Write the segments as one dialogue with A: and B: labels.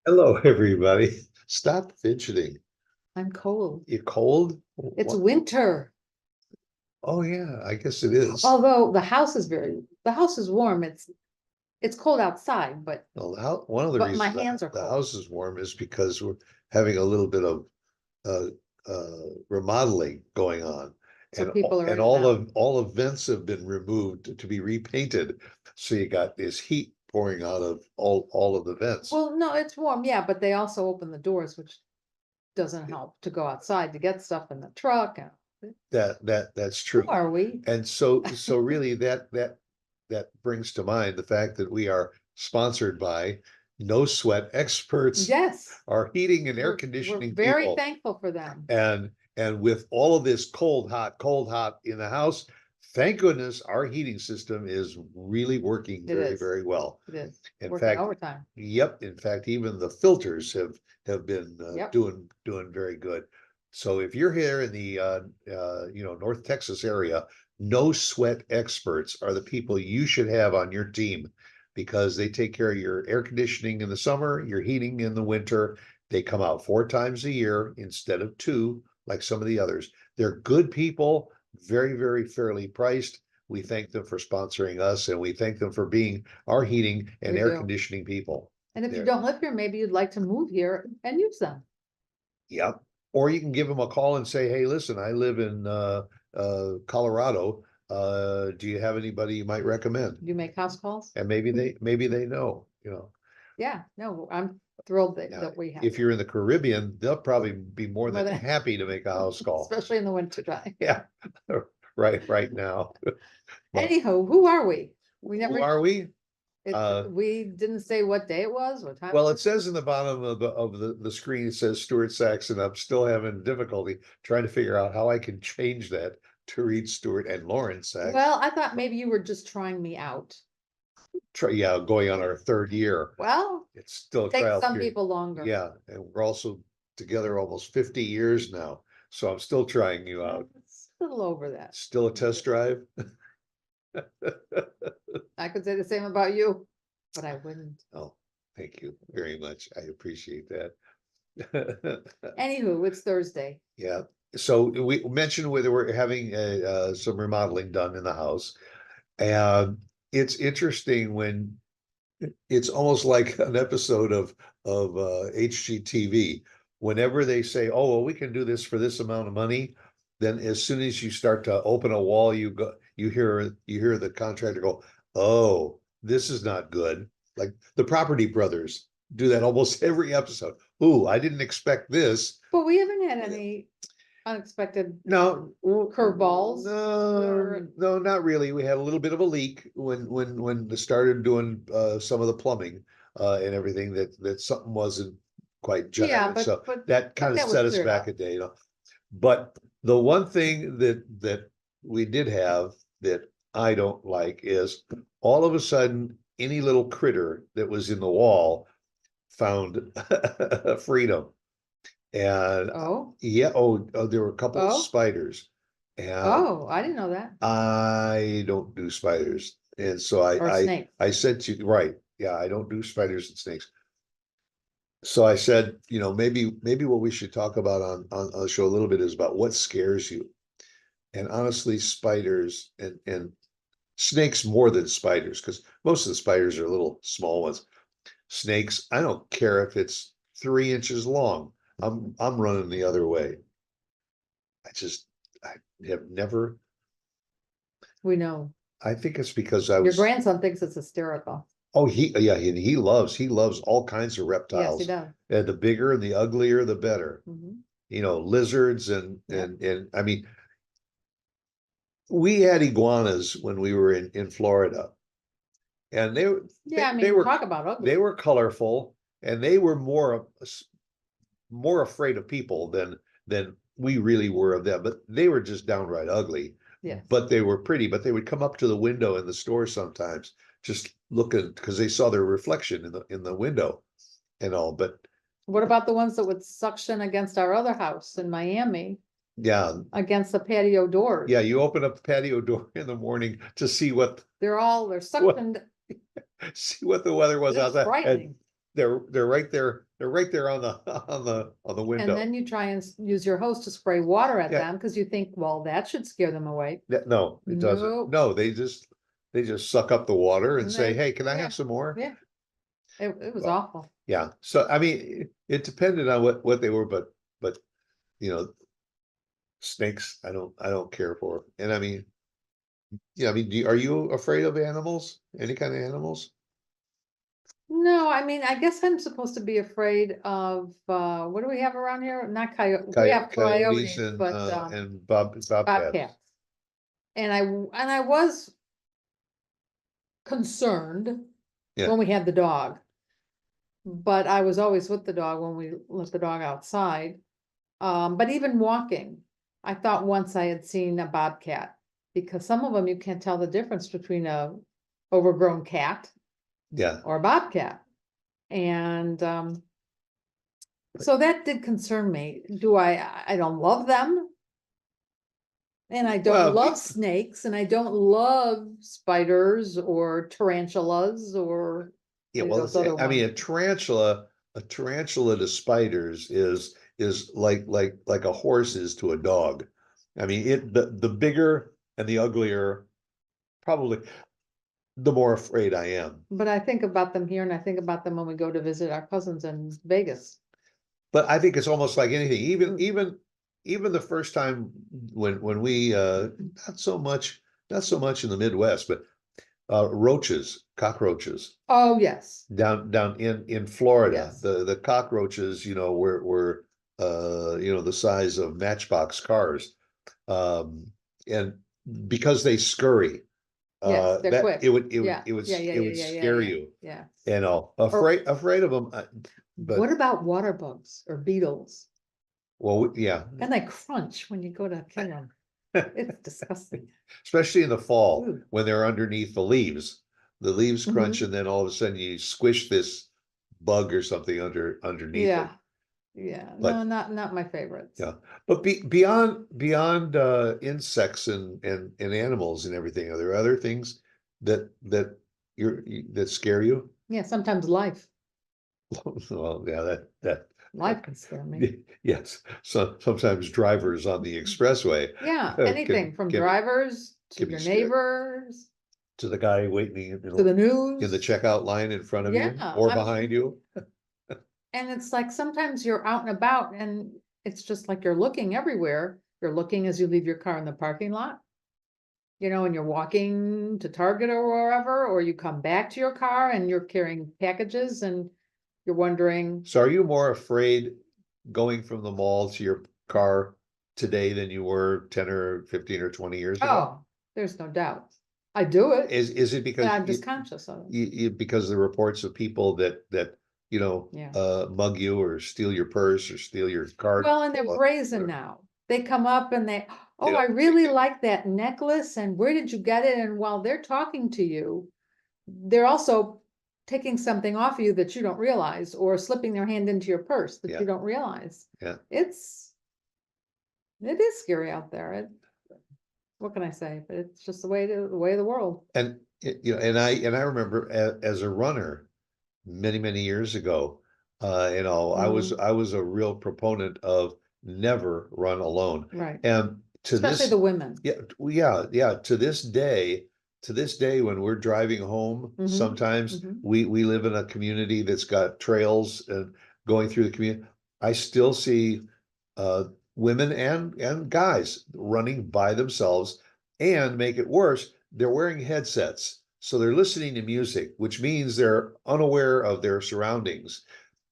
A: Hello, everybody. Stop fidgeting.
B: I'm cold.
A: You cold?
B: It's
A: What?
B: winter.
A: Oh, yeah, I guess it is.
B: Although the house is warm. It's cold outside, but
A: Well, one of the
B: my
A: reasons
B: hands are
A: the
B: cold.
A: house is warm is because we're having a little bit of uh, remodeling going on.
B: So people are
A: And
B: in and out.
A: all the vents have been removed to be repainted. So you got this heat pouring out of all of the vents.
B: Well, no, it's warm, yeah, but they also open the doors, which doesn't help to go outside to get stuff in the truck.
A: That's
B: Who
A: true.
B: are we?
A: And so really that brings to mind the fact that we are sponsored by No Sweat Experts,
B: Yes,
A: our heating and air
B: we're
A: conditioning
B: very
A: people.
B: thankful for them.
A: And with all of this cold, hot in the house, thank goodness our heating system is really working
B: It
A: very,
B: is.
A: very well.
B: It is
A: In
B: working
A: fact,
B: overtime.
A: yep, in fact, even the filters have been
B: Yep.
A: doing very good. So if you're here in the North Texas area, No Sweat Experts are the people you should have on your team because they take care of your air conditioning in the summer, your heating in the winter. They come out 4 times a year instead of two, like some of the others. They're good people, very, very fairly priced. We thank them for sponsoring us and we thank them for being our heating and
B: We
A: air
B: do.
A: conditioning people.
B: And if you
A: There.
B: don't live here, maybe you'd like to move here and use them.
A: Yep. Or you can give them a call and say, hey, listen, I live in Colorado. Do you have anybody you might recommend?
B: You make house calls?
A: And maybe they know.
B: Yeah, no, I'm thrilled that,
A: Now,
B: that we have
A: if
B: it.
A: you're in the Caribbean, they'll probably be more
B: More
A: than
B: than-
A: happy to make a house call.
B: Especially in the winter time.
A: Yeah, right now. But
B: Anyhow, who are we? We
A: who
B: never,
A: are we?
B: we didn't say what day it was, what time.
A: Well, it says in the bottom of the screen, it says Stuart Sax, and I'm still having difficulty trying to figure out how I can change that to read Stuart and Lauren Sax.
B: Well, I thought maybe you were just trying me out.
A: Yeah, going on our third year.
B: Well,
A: It's still a
B: takes
A: trial
B: some
A: period.
B: people longer.
A: Yeah, and we're also together almost 50 years now. So I'm still trying you out.
B: It's a little over that.
A: Still a test drive?
B: I could say the same about you, but I wouldn't.
A: Oh, thank you very much. I appreciate that.
B: Anywho, it's Thursday.
A: Yeah, so we mentioned whether we're having some remodeling done in the house. And it's interesting when it's almost like an episode of HGTV. Whenever they say, "Oh, well, we can do this for this amount of money," then as soon as you start to open a wall, you hear the contractor go, "Oh, this is not good." Like the Property Brothers do that almost every episode. Ooh, I didn't expect this.
B: But we haven't had any unexpected
A: No,
B: curveballs.
A: no, not really. We had a little bit of a leak when they started doing some of the plumbing and everything that something wasn't quite
B: Yeah,
A: jiving. So
B: but
A: that kind of
B: that was
A: set us
B: cleared
A: back
B: up.
A: a day. But the one thing that we did have that I don't like is all of a sudden any little critter that was in the wall found freedom. And
B: Oh,
A: yeah, there were a couple of
B: oh,
A: spiders. And
B: oh, I didn't know that.
A: I don't do spiders. And so
B: Or snake.
A: I said to you, right, yeah, I don't do spiders and snakes. So I said, maybe what we should talk about on the show a little bit is about what scares you. And honestly, spiders and snakes more than spiders, because most of the spiders are little small ones. Snakes, I don't care if it's 3 inches long. I'm running the other way. I have never,
B: We know.
A: I think it's because I
B: Your
A: was,
B: grandson thinks it's hysterical.
A: oh, yeah, he loves all kinds of
B: Yes, he
A: reptiles.
B: does.
A: And the bigger and the uglier, the better.
B: Mhm.
A: Lizards
B: Yep.
A: and I mean, we had iguanas when we were in Florida. And
B: Yeah, I
A: they
B: mean,
A: were
B: talk about
A: they
B: ugly.
A: were colorful and they were more afraid of people than we really were of them. But they were just downright ugly.
B: Yes.
A: But they were pretty. But they would come up to the window in the store sometimes, just looking because they saw their reflection in the window and all. But
B: What about the ones that would suction against our other house in Miami,
A: yeah,
B: against the patio doors?
A: yeah, you open up the patio door in the morning to see what
B: They're
A: what
B: suctioned.
A: see what the weather was
B: It's
A: outside. And
B: frightening.
A: they're right there. They're right there on the on the
B: And
A: window.
B: then you try and use your hose to spray water at
A: Yeah.
B: them, because you think, well, that should scare them away.
A: No, it doesn't.
B: Nope.
A: No, they just suck up the water and
B: And
A: say,
B: they-
A: "Hey, can I
B: yeah,
A: have some more?"
B: Yeah, it was
A: Well,
B: awful.
A: Yeah. So I mean, it depended on what they were, but you know, snakes, I don't care for. And I mean, yeah, I mean, are you afraid of animals? Any kind of animals?
B: No, I mean, I guess I'm supposed to be afraid of, what do we have around here? Not coyote, we have
A: Coyotes
B: coyotes, but,
A: and bobcats.
B: bobcats. And I was concerned
A: Yeah.
B: when we had the dog. But I was always with the dog when we let the dog outside. But even walking, I thought once I had seen a bobcat, because some of them you can't tell the difference between a overgrown cat
A: Yeah.
B: or a bobcat. And so that did concern me. I don't love them. And I don't
A: Well,
B: love snakes, and I don't love spiders or tarantulas or
A: Yeah,
B: any of
A: well,
B: those other
A: I mean,
B: ones.
A: a tarantula to spiders is like a horse is to a dog. I mean, the bigger and the uglier, probably the more afraid I am.
B: But I think about them here, and I think about them when we go to visit our cousins in Vegas.
A: But I think it's almost like anything,
B: Mm.
A: even the first time when we not so much in the Midwest, but roaches, cockroaches.
B: Oh, yes,
A: Down in Florida,
B: yes,
A: the cockroaches, were the size of matchbox cars. And because they scurry,
B: yes, they're
A: that
B: quick. Yeah, yeah, yeah,
A: it
B: yeah,
A: would
B: yeah, yeah,
A: scare
B: yeah,
A: you.
B: yeah.
A: Afraid of them. But
B: What about water bugs or beetles?
A: well, yeah,
B: And they crunch when you go to kill them. It's disgusting.
A: especially in the fall
B: Ooh.
A: when they're underneath the leaves. The leaves crunch,
B: Mhm.
A: and then all of a sudden you squish this bug or something underneath it.
B: Yeah, yeah, no,
A: But
B: not my favorites.
A: yeah, but beyond insects and animals and everything, are there other things that scare you?
B: Yeah, sometimes life
A: Well, yeah, that
B: can scare me.
A: yes. So sometimes drivers on the expressway
B: Yeah,
A: can
B: anything from
A: can be
B: drivers to
A: can be
B: your
A: scary.
B: neighbors
A: To the guy waiting
B: to the
A: in the
B: news.
A: checkout line in front of
B: Yeah,
A: you or
B: I
A: behind
B: mean,
A: you.
B: and it's like sometimes you're out and about and it's just like you're looking everywhere. You're looking as you leave your car in the parking lot, and you're walking to Target or wherever, or you come back to your car and you're carrying packages and you're wondering,
A: So are you more afraid going from the mall to your car today than you were 10 or 15 or 20 years ago?
B: oh, there's no doubt. I do it,
A: Is it
B: but
A: because
B: I'm just conscious of it.
A: because the reports of people that
B: Yeah.
A: mug you or steal your purse or steal your card?
B: Well, and they're brazen now. They come up and
A: They
B: oh, I
A: don't
B: really like that necklace, and where did you get it? And while they're talking to you, they're also taking something off of you that you don't realize, or slipping their hand into your purse that
A: Yeah.
B: you don't realize.
A: Yeah.
B: It is scary out there. What can I say? But it's just the way of the world.
A: And and I remember as a runner many years ago,
B: Mhm.
A: I was a real proponent of never run alone.
B: Right.
A: And to
B: Especially
A: this,
B: the women.
A: yeah, to this day, when we're driving home,
B: Mhm,
A: sometimes
B: mhm.
A: we live in a community that's got trails and going through the community. I still see uh, women and guys running by themselves, and make it worse, they're wearing headsets. So they're listening to music, which means they're unaware of their surroundings.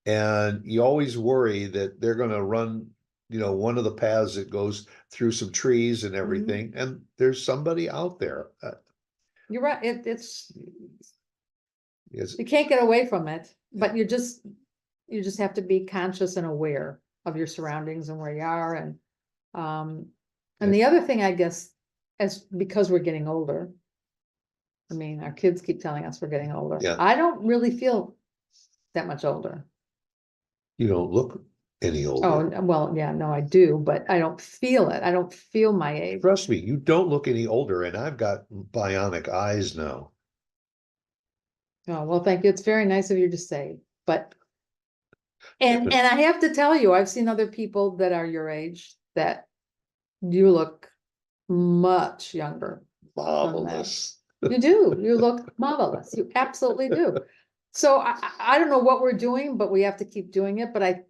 A: And you always worry that they're going to run, one of the paths that goes through some trees and everything. And there's somebody out there.
B: You're right. It's
A: It's,
B: you can't get away from it, but you just have to be conscious and aware of your surroundings and where you are. And the other thing, I guess, because we're getting older, I mean, our kids keep telling us we're getting older.
A: Yeah.
B: I don't really feel that much older.
A: You don't look any older.
B: Oh, well, yeah, no, I do, but I don't feel it. I don't feel my age.
A: Trust me, you don't look any older, and I've got bionic eyes now.
B: Oh, well, thank you. It's very nice of you to say. but. And I have to tell you, I've seen other people that are your age that you look much younger.
A: Marvelous.
B: You do, you look marvelous, you absolutely do. So I don't know what we're doing, but we have to keep doing it, but I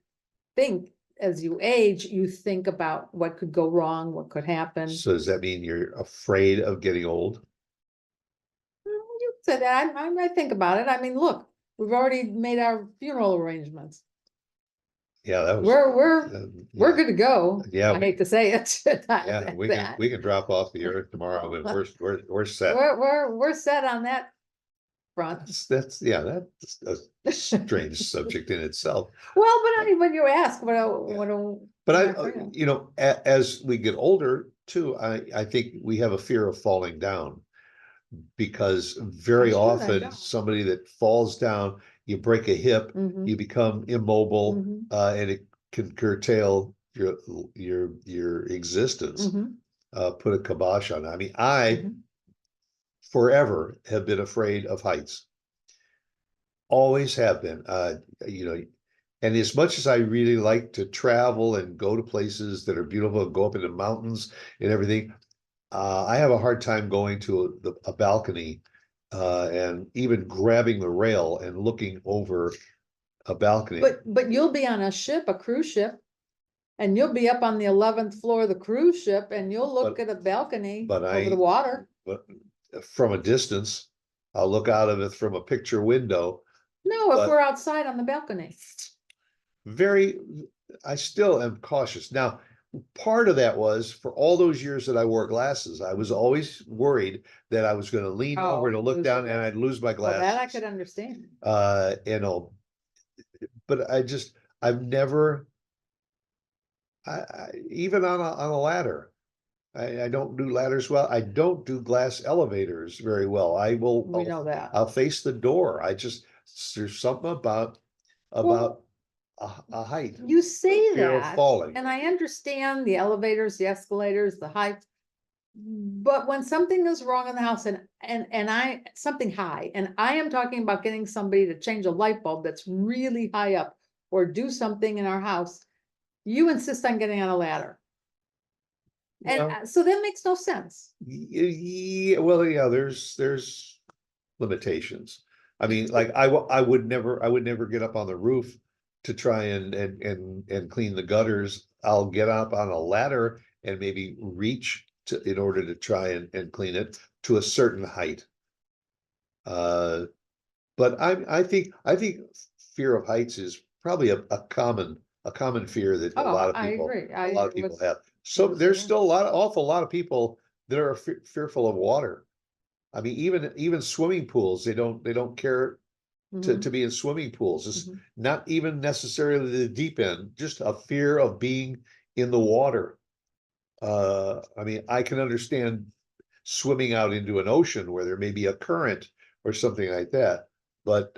B: think as you age, you think about what could go wrong, what could happen.
A: So does that mean you're afraid of getting old?
B: You said that, I think about it, I mean, look, we've already made our funeral arrangements.
A: Yeah, that was.
B: We're
A: yeah.
B: good to go.
A: Yeah,
B: I hate to say it.
A: Yeah, we can drop off the earth tomorrow and we're set.
B: We're set on that front.
A: That's a strange subject in itself.
B: Well, but I mean, when you ask,
A: But you know, as we get older too, I think we have a fear of falling down. Because very
B: sure I
A: often
B: don't.
A: somebody that falls down, you break a hip,
B: Mhm.
A: you become immobile,
B: Mhm.
A: and it can curtail your existence.
B: Mhm.
A: Put a kibosh on it. I mean, I
B: Mhm.
A: forever have been afraid of heights. Always have been. You know, and as much as I really like to travel and go to places that are beautiful and go up into mountains and everything, I have a hard time going to a balcony and even grabbing the rail and looking over a balcony.
B: But you'll be on a ship, a cruise ship, and you'll be up on the 11th floor of the cruise ship, and you'll look at a balcony
A: but
B: over the water.
A: But from a distance, I'll look out of it from a picture window.
B: No, if
A: but
B: we're outside on the balcony.
A: I still am cautious. Now, part of that was for all those years that I wore glasses, I was always worried that I was going to lean over to look
B: lose
A: down
B: your
A: and I'd lose my
B: Well, that I
A: glasses.
B: could understand.
A: You know, but I've never, even on a ladder, I don't do ladders well. I don't do glass elevators very well.
B: We know that.
A: I'll face the door. There's something about
B: Well,
A: a height.
B: You say
A: Fear of
B: that,
A: falling.
B: and I understand the elevators, the escalators, the height. But when something is wrong in the house and something high, and I am talking about getting somebody to change a light bulb that's really high up or do something in our house, you insist on getting on a ladder. And
A: Well,
B: so that makes no sense.
A: yeah, well, yeah, there's limitations. I mean, like I would never get up on the roof to try and clean the gutters. I'll get up on a ladder and maybe reach in order to try and clean it to a certain height. But I think fear of heights is probably a common fear that a lot of
B: I
A: people
B: agree.
A: have. So there's still awful lot of people that are fearful of water. I mean, even swimming pools, they don't care
B: Mhm.
A: to be in swimming pools. It's
B: Mhm.
A: not even necessarily the deep end, just a fear of being in the water. I mean, I can understand swimming out into an ocean where there may be a current or something like that. But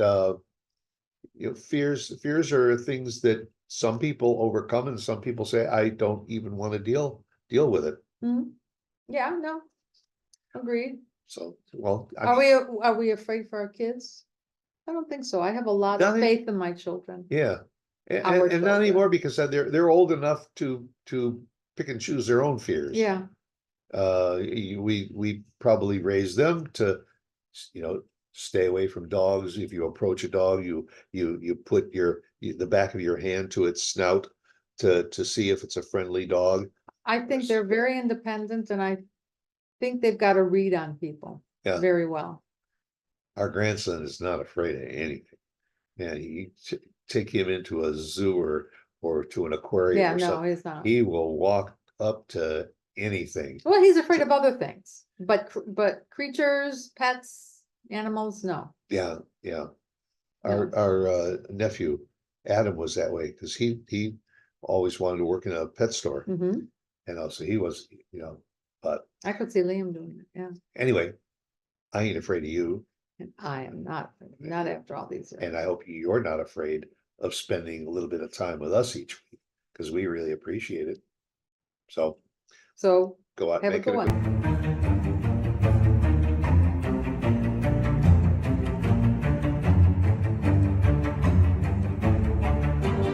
A: you know, fears are things that some people overcome, and some people say, I don't even want to deal with it.
B: Mhm. Yeah, no, agreed.
A: So, well,
B: Are we afraid for our kids? I don't think so. I have a lot of
A: Not
B: faith in my children.
A: yeah,
B: Our
A: and not anymore
B: children.
A: because they're old enough to pick and choose their own fears.
B: Yeah,
A: We probably raised them to, you know, stay away from dogs. If you approach a dog, you put the back of your hand to its snout to see if it's a friendly dog.
B: I think they're very independent and I think they've got a read on people
A: Yeah,
B: very well.
A: our grandson is not afraid of anything. Yeah, take him into a zoo or to an aquarium
B: Yeah,
A: or
B: no,
A: something.
B: he's not.
A: He will walk up to anything.
B: Well, he's afraid of other things, but creatures, pets, animals, no.
A: Yeah.
B: No.
A: Our nephew Adam was that way because he always wanted to work in a pet store,
B: Mhm.
A: and also he was, but
B: I could see Liam doing it, yeah.
A: anyway, I ain't afraid of you,
B: And I am not after all these years.
A: and I hope you're not afraid of spending a little bit of time with us each week because we really appreciate it. So
B: So
A: go out and
B: have a
A: make it
B: good one.